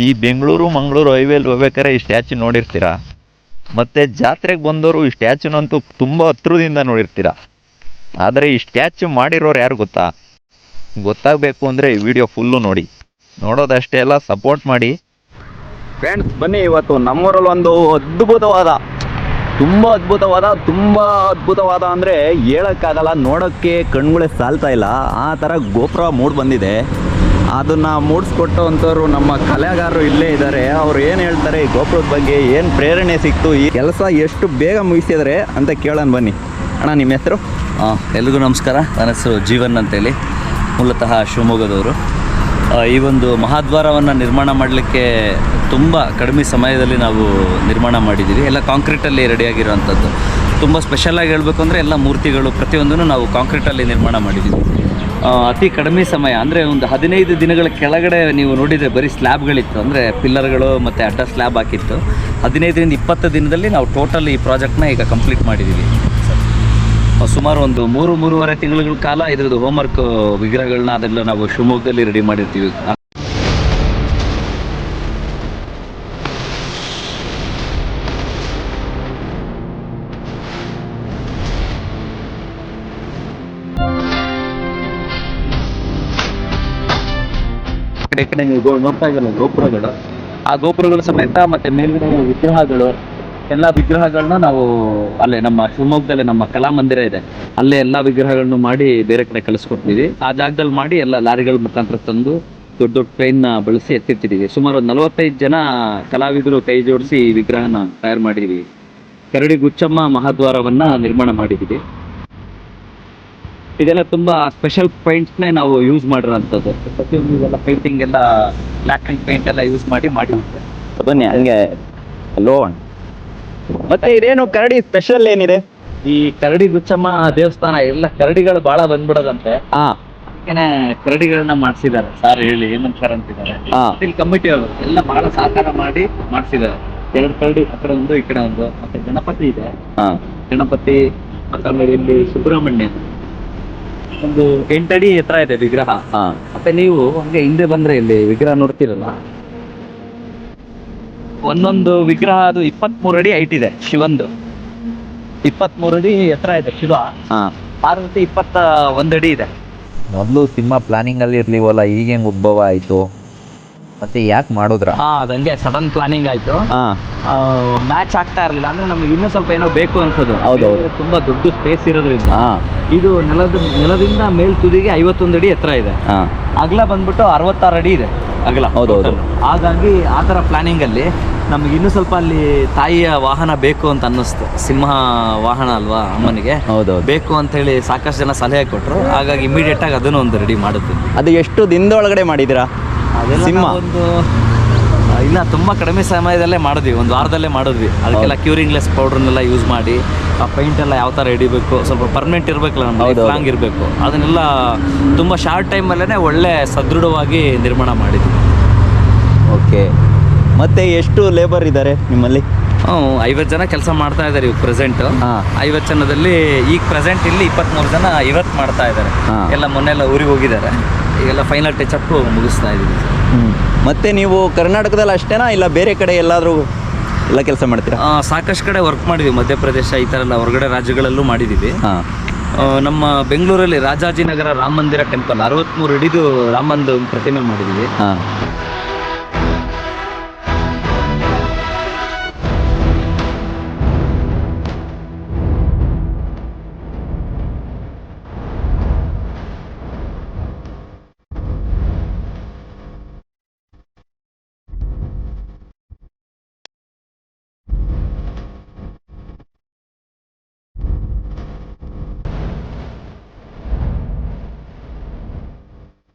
ಈ ಬೆಂಗಳೂರು ಮಂಗಳೂರು ಹೈವೇಲಿ ಹೋಗ್ಬೇಕಾದ್ರೆ ಈ ಸ್ಟ್ಯಾಚು ನೋಡಿರ್ತೀರ. ಮತ್ತು ಜಾತ್ರೆಗೆ ಬಂದವರು ಈ ಸ್ಟ್ಯಾಚುನಂತೂ ತುಂಬ ಹತ್ರದಿಂದ ನೋಡಿರ್ತೀರ. ಆದರೆ ಈ ಸ್ಟ್ಯಾಚು ಮಾಡಿರೋರು ಯಾರು ಗೊತ್ತಾ? ಗೊತ್ತಾಗಬೇಕು ಅಂದರೆ ಈ ವಿಡಿಯೋ ಫುಲ್ಲು ನೋಡಿ. ನೋಡೋದಷ್ಟೇ ಎಲ್ಲ ಸಪೋರ್ಟ್ ಮಾಡಿ ಫ್ರೆಂಡ್ಸ್. ಬನ್ನಿ, ಇವತ್ತು ನಮ್ಮೂರಲ್ಲಿ ಒಂದು ತುಂಬ ಅದ್ಭುತವಾದ ಅಂದರೆ ಹೇಳೋಕ್ಕಾಗಲ್ಲ, ನೋಡೋಕ್ಕೆ ಕಣ್ಗಳೇ ಸಾಲ್ತಾ ಇಲ್ಲ, ಆ ಥರ ಗೋಪುರ ಮೂಡ್ ಬಂದಿದೆ. ಅದನ್ನು ಮೂಡಿಸ್ಕೊಟ್ಟವಂಥವ್ರು ನಮ್ಮ ಕಲೆಗಾರರು ಇಲ್ಲೇ ಇದ್ದಾರೆ. ಅವ್ರು ಏನು ಹೇಳ್ತಾರೆ ಈ ಗೋಪುರದ ಬಗ್ಗೆ, ಏನು ಪ್ರೇರಣೆ ಸಿಕ್ತು, ಈ ಕೆಲಸ ಎಷ್ಟು ಬೇಗ ಮುಗಿಸಿದರೆ ಅಂತ ಕೇಳೋಣ ಬನ್ನಿ. ಅಣ್ಣ, ನಿಮ್ಮ ಹೆಸರು? ಎಲ್ರಿಗೂ ನಮಸ್ಕಾರ. ನನ್ನ ಹೆಸರು ಜೀವನ್ ಅಂತೇಳಿ, ಮೂಲತಃ ಶಿವಮೊಗ್ಗದವರು. ಈ ಒಂದು ಮಹಾದ್ವಾರವನ್ನು ನಿರ್ಮಾಣ ಮಾಡಲಿಕ್ಕೆ ತುಂಬ ಕಡಿಮೆ ಸಮಯದಲ್ಲಿ ನಾವು ನಿರ್ಮಾಣ ಮಾಡಿದ್ದೀವಿ. ಎಲ್ಲ ಕಾಂಕ್ರೀಟಲ್ಲಿ ರೆಡಿಯಾಗಿರೋವಂಥದ್ದು. ತುಂಬ ಸ್ಪೆಷಲಾಗಿ ಹೇಳಬೇಕು ಅಂದರೆ ಎಲ್ಲ ಮೂರ್ತಿಗಳು ಪ್ರತಿಯೊಂದನ್ನು ನಾವು ಕಾಂಕ್ರೀಟಲ್ಲಿ ನಿರ್ಮಾಣ ಮಾಡಿದ್ದೀವಿ. ಅತಿ ಕಡಿಮೆ ಸಮಯ ಅಂದರೆ ಒಂದು 15 ದಿನಗಳ ಕೆಳಗಡೆ ನೀವು ನೋಡಿದರೆ ಬರೀ ಸ್ಲ್ಯಾಬ್ಗಳಿತ್ತು, ಅಂದರೆ ಪಿಲ್ಲರ್ಗಳು ಮತ್ತು ಅಡ್ಡ ಸ್ಲ್ಯಾಬ್ ಹಾಕಿತ್ತು. 15ರಿಂದ 20 ದಿನದಲ್ಲಿ ನಾವು ಟೋಟಲ್ ಈ ಪ್ರಾಜೆಕ್ಟ್ನ ಈಗ ಕಂಪ್ಲೀಟ್ ಮಾಡಿದ್ದೀವಿ. ಸುಮಾರು ಒಂದು 3-3.5 ತಿಂಗಳ ಕಾಲ ಇದ್ರದ್ದು ಹೋಮ್ವರ್ಕ್ ವಿಗ್ರಹಗಳನ್ನ ಅದೆಲ್ಲ ನಾವು ಶಿವಮೊಗ್ಗದಲ್ಲಿ ರೆಡಿ ಮಾಡಿರ್ತೀವಿ. ಕಡೆ ನೀವು ನೋಡ್ತಾ ಇರಲ್ಲ ಗೋಪುರಗಳು, ಆ ಗೋಪುರಗಳ ಸಮೇತ ಮತ್ತೆ ಮೇಲ್ಗಡೆ ವಿಗ್ರಹಗಳು, ಎಲ್ಲ ವಿಗ್ರಹಗಳನ್ನ ನಾವು ಅಲ್ಲೇ ನಮ್ಮ ಶಿವಮೊಗ್ಗದಲ್ಲಿ ನಮ್ಮ ಕಲಾಮಂದಿರ ಇದೆ, ಅಲ್ಲೇ ಎಲ್ಲ ವಿಗ್ರಹಗಳನ್ನು ಮಾಡಿ ಬೇರೆ ಕಡೆ ಕಳಿಸ್ಕೊಡ್ತೀವಿ. ಆ ಜಾಗದಲ್ಲಿ ಮಾಡಿ ಎಲ್ಲ ಲಾರಿಗಳ ಮುಖಾಂತರ ತಂದು ದೊಡ್ಡ ದೊಡ್ಡ ಟ್ರೈನ್ನ ಬಳಸಿ ಎತ್ತಿರ್ತಿದ್ದೀವಿ. ಸುಮಾರು 45 ಜನ ಕಲಾವಿದರು ಕೈ ಜೋಡಿಸಿ ಈ ವಿಗ್ರಹನ ತಯಾರು ಮಾಡಿದ್ದೀವಿ. ಕರಡಿ ಗುಚ್ಚಮ್ಮ ಮಹಾದ್ವಾರವನ್ನ ನಿರ್ಮಾಣ ಮಾಡಿದ್ದೀವಿ. ಇದೆಲ್ಲ ತುಂಬಾ ಸ್ಪೆಷಲ್ ಪೈಂಟ್ಸ್ನೇ ನಾವು ಯೂಸ್ ಮಾಡಿರೋಂಥದ್ದು. ಪ್ರತಿಯೊಂದು ಇದೆಲ್ಲ ಪೇಂಟಿಂಗ್ ಎಲ್ಲ ಲ್ಯಾಕ್ರಿಂಗ್ ಪೇಂಟ್ ಎಲ್ಲ ಯೂಸ್ ಮಾಡಿರುತ್ತೆ. ಬನ್ನಿ ಹಂಗೆ ಲೋನ್. ಮತ್ತೆ ಇದೇನು ಕರಡಿ ಸ್ಪೆಷಲ್ ಏನಿದೆ? ಈ ಕರಡಿ ಗುಚ್ಚಮ್ಮ ದೇವಸ್ಥಾನ ಎಲ್ಲ ಕರಡಿಗಳು ಬಹಳ ಬಂದ್ಬಿಡೋದಂತೆ. ಅದಕ್ಕೇನೆ ಕರಡಿಗಳನ್ನ ಮಾಡಿಸಿದ್ದಾರೆ. ಸಾರ್ ಹೇಳಿ ಏನಂತಾರ ಅಂತಿದ್ದಾರೆ. ಇಲ್ಲಿ ಕಮಿಟಿ ಅವರು ಎಲ್ಲ ಬಹಳ ಸಹಕಾರ ಮಾಡಿ ಮಾಡಿಸಿದ್ದಾರೆ. 2 ಕರಡಿ, ಆ ಕಡೆ ಒಂದು ಈ ಕಡೆ ಒಂದು. ಮತ್ತೆ ಗಣಪತಿ ಇದೆ, ಗಣಪತಿ. ಮತ್ತೆ ಇಲ್ಲಿ ಸುಬ್ರಹ್ಮಣ್ಯ ಒಂದು 8 ಅಡಿ ಎತ್ತರ ಇದೆ ವಿಗ್ರಹ. ಮತ್ತೆ ನೀವು ಹಂಗೆ ಹಿಂದೆ ಬಂದ್ರೆ ಇಲ್ಲಿ ವಿಗ್ರಹ ನೋಡ್ತಿರಲ್ಲ, ಒಂದೊಂದು ವಿಗ್ರಹ ಅದು 23 ಅಡಿ ಹೈಟ್ ಇದೆ. ಶಿವಂದು 23 ಅಡಿ ಎತ್ತರ ಇದೆ ಶಿವ. ಪಾರ್ವತಿ 21 ಅಡಿ ಇದೆ. ಮೊದಲು ಸಿನಿಮಾ ಪ್ಲಾನಿಂಗ್ ಅಲ್ಲಿ ಇರ್ಲಿವಲ್ಲ, ಈಗ ಹೆಂಗ್ ಉದ್ಭವ ಆಯ್ತು ಮತ್ತೆ ಯಾಕೆ ಮಾಡಿದ್ರ? ಅದಂಗೆ ಸಡನ್ ಪ್ಲಾನಿಂಗ್ ಆಯ್ತು. ಮ್ಯಾಚ್ ಆಗ್ತಾ ಇರಲಿಲ್ಲ, ಅಂದ್ರೆ ನಮ್ಗೆ ಇನ್ನೂ ಸ್ವಲ್ಪ ಏನೋ ಬೇಕು ಅನ್ಸೋದು. ಹೌದೌದು, ತುಂಬಾ ದೊಡ್ಡ ಸ್ಪೇಸ್ ಇರೋದ್ರಿಂದ. ಇದು ನೆಲದಿಂದ ಮೇಲ್ ತುದಿಗೆ 51 ಅಡಿ ಎತ್ತರ ಇದೆ. ಅಗಲ ಬಂದ್ಬಿಟ್ಟು 66 ಅಡಿ ಇದೆ ಅಗಲ. ಹೌದೌದು. ಹಾಗಾಗಿ ಆ ಥರ ಪ್ಲಾನಿಂಗ್ ಅಲ್ಲಿ ನಮ್ಗೆ ಇನ್ನೂ ಸ್ವಲ್ಪ ಅಲ್ಲಿ ತಾಯಿಯ ವಾಹನ ಬೇಕು ಅಂತ ಅನ್ನಿಸ್ತು. ಸಿಂಹ ವಾಹನ ಅಲ್ವಾ ಅಮ್ಮನಿಗೆ, ಹೌದೌದು, ಬೇಕು ಅಂತ ಹೇಳಿ ಸಾಕಷ್ಟು ಜನ ಸಲಹೆ ಕೊಟ್ಟರು. ಹಾಗಾಗಿ ಇಮಿಡಿಯೇಟ್ ಆಗಿ ಅದನ್ನು ಒಂದು ರೆಡಿ ಮಾಡಿದ್ವಿ. ಅದು ಎಷ್ಟು ದಿನದೊಳಗಡೆ ಮಾಡಿದಿರಾ? ಸಿಂಹ ಒಂದು ಇಲ್ಲ, ತುಂಬ ಕಡಿಮೆ ಸಮಯದಲ್ಲೇ ಮಾಡಿದ್ವಿ, 1 ವಾರದಲ್ಲೇ ಮಾಡಿದ್ವಿ. ಅದಕ್ಕೆಲ್ಲ ಕ್ಯೂರಿಂಗ್ಲೆಸ್ ಪೌಡ್ರನ್ನೆಲ್ಲ ಯೂಸ್ ಮಾಡಿ, ಆ ಪೈಂಟ್ ಎಲ್ಲ ಯಾವ ಥರ ಹಿಡಿಬೇಕು, ಸ್ವಲ್ಪ ಪರ್ಮನೆಂಟ್ ಇರಬೇಕಲ್ಲ, ನಮ್ಗೆ ಲಾಂಗ್ ಇರಬೇಕು, ಅದನ್ನೆಲ್ಲ ತುಂಬ ಶಾರ್ಟ್ ಟೈಮಲ್ಲೇ ಒಳ್ಳೆ ಸದೃಢವಾಗಿ ನಿರ್ಮಾಣ ಮಾಡಿದ್ವಿ. ಓಕೆ. ಮತ್ತೆ ಎಷ್ಟು ಲೇಬರ್ ಇದ್ದಾರೆ ನಿಮ್ಮಲ್ಲಿ? 50 ಜನ ಕೆಲಸ ಮಾಡ್ತಾ ಇದ್ದಾರೆ ಇವಾಗ ಪ್ರೆಸೆಂಟ್. 50 ಜನದಲ್ಲಿ ಈಗ ಪ್ರೆಸೆಂಟ್ ಇಲ್ಲಿ 23 ಜನ ಇವತ್ತು ಮಾಡ್ತಾ ಇದ್ದಾರೆ. ಎಲ್ಲ ಮೊನ್ನೆಲ್ಲ ಊರಿಗೆ ಹೋಗಿದ್ದಾರೆ. ಈಗೆಲ್ಲ ಫೈನಲ್ ಟಚ್ ಅಪ್ ಮುಗಿಸ್ತಾ ಇದ್ದೀವಿ. ಮತ್ತೆ ನೀವು ಕರ್ನಾಟಕದಲ್ಲಿ ಅಷ್ಟೇನಾ, ಇಲ್ಲ ಬೇರೆ ಕಡೆ ಎಲ್ಲಾದರೂ ಎಲ್ಲ ಕೆಲಸ ಮಾಡ್ತೀರಾ? ಸಾಕಷ್ಟು ಕಡೆ ವರ್ಕ್ ಮಾಡಿದ್ವಿ, ಮಧ್ಯಪ್ರದೇಶ ಈ ಥರ ಎಲ್ಲ ಹೊರಗಡೆ ರಾಜ್ಯಗಳಲ್ಲೂ ಮಾಡಿದ್ದೀವಿ. ನಮ್ಮ ಬೆಂಗಳೂರಲ್ಲಿ ರಾಜಾಜಿನಗರ ರಾಮ ಮಂದಿರ ಟೆಂಪಲ್ 63 ಅಡಿದು ರಾಮಂದು ಪ್ರತಿಮೆ ಮಾಡಿದ್ದೀವಿ.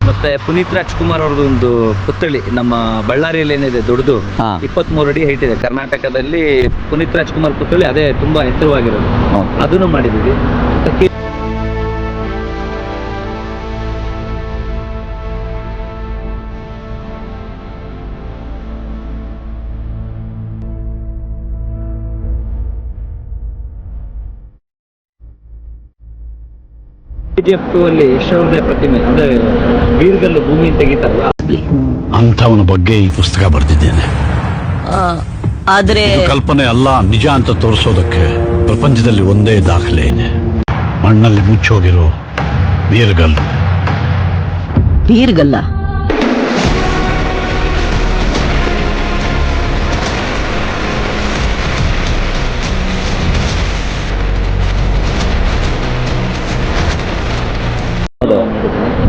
ಮತ್ತೆ ಪುನೀತ್ ರಾಜ್ಕುಮಾರ್ ಅವ್ರದ್ದು ಒಂದು ಪುತ್ಥಳಿ ನಮ್ಮ ಬಳ್ಳಾರಿಯಲ್ಲಿ ಏನಿದೆ ದೊಡ್ಡದು, 23 ಅಡಿ ಹೈಟ್ ಇದೆ. ಕರ್ನಾಟಕದಲ್ಲಿ ಪುನೀತ್ ರಾಜ್ಕುಮಾರ್ ಪುತ್ಥಳಿ ಅದೇ ತುಂಬಾ ಎತ್ತರವಾಗಿರೋದು, ಅದನ್ನು ಮಾಡಿದ್ದೀವಿ. KGF 2 ಅಲ್ಲಿ ಯಶೋವರ್ಧೆ ಪ್ರತಿಮೆ, ಅಂದ್ರೆ ವೀರ್ಗಲ್ಲು ಭೂಮಿ ತೆಗಿತಾರಲ್ಲ, ಅಂಥವನ ಬಗ್ಗೆ ಈ ಪುಸ್ತಕ ಬರೆದಿದ್ದೇನೆ. ಆದ್ರೆ ಇದು ಕಲ್ಪನೆ ಅಲ್ಲ, ನಿಜ ಅಂತ ತೋರಿಸೋದಕ್ಕೆ ಪ್ರಪಂಚದಲ್ಲಿ ಒಂದೇ ದಾಖಲೆ ಇದೆ. ಮಣ್ಣಲ್ಲಿ ಮುಚ್ಚೋಗಿರೋ ನೀರ್ಗಲ್ಲು. ನೀರ್ಗಲ್ಲ.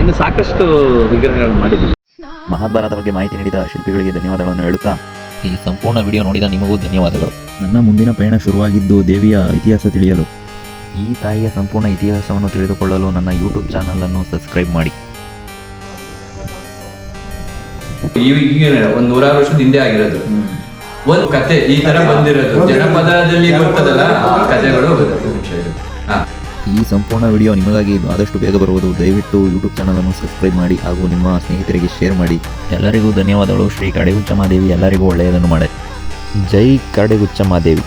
ಇನ್ನು ಸಾಕಷ್ಟು ವಿಗ್ರಹಗಳನ್ನು ಮಾಡಿದ್ದೀವಿ. ಮಹಾಭಾರತ ಬಗ್ಗೆ ಮಾಹಿತಿ ನೀಡಿದ ಶಿಲ್ಪಿಗಳಿಗೆ ಧನ್ಯವಾದಗಳನ್ನು ಹೇಳುತ್ತಾ ಈ ಸಂಪೂರ್ಣ ವಿಡಿಯೋ ನೋಡಿದ ನಿಮಗೂ ಧನ್ಯವಾದಗಳು. ನನ್ನ ಮುಂದಿನ ಪಯಣ ಶುರುವಾಗಿದ್ದು ದೇವಿಯ ಇತಿಹಾಸ ತಿಳಿಯಲು. ಈ ತಾಯಿಯ ಸಂಪೂರ್ಣ ಇತಿಹಾಸವನ್ನು ತಿಳಿದುಕೊಳ್ಳಲು ನನ್ನ ಯೂಟ್ಯೂಬ್ ಚಾನಲನ್ನು ಸಬ್ಸ್ಕ್ರೈಬ್ ಮಾಡಿ. ಈಗ ಒಂದ್ 100 ವರ್ಷದ ಹಿಂದೆ ಆಗಿರೋದು ಒಂದು ಕತೆ ಈ ತರ ಬಂದಿರೋದು, ಜನಪದದಲ್ಲಿ ಬರ್ತದಲ್ಲ ಆ ಕಥೆಗಳು. ಈ ಸಂಪೂರ್ಣ ವಿಡಿಯೋ ನಿಮಗಾಗಿ ಆದಷ್ಟು ಬೇಗ ಬರುವುದು. ದಯವಿಟ್ಟು ಯೂಟ್ಯೂಬ್ ಚಾನಲನ್ನು ಸಬ್ಸ್ಕ್ರೈಬ್ ಮಾಡಿ ಹಾಗೂ ನಿಮ್ಮ ಸ್ನೇಹಿತರಿಗೆ ಶೇರ್ ಮಾಡಿ. ಎಲ್ಲರಿಗೂ ಧನ್ಯವಾದಗಳು. ಶ್ರೀ ಕಡೆಗುಚ್ಚಮ್ಮ ದೇವಿ ಎಲ್ಲರಿಗೂ ಒಳ್ಳೆಯದನ್ನು ಮಾಡಿ. ಜೈ ಕಡೆಗುಚ್ಚಮ್ಮ ದೇವಿ.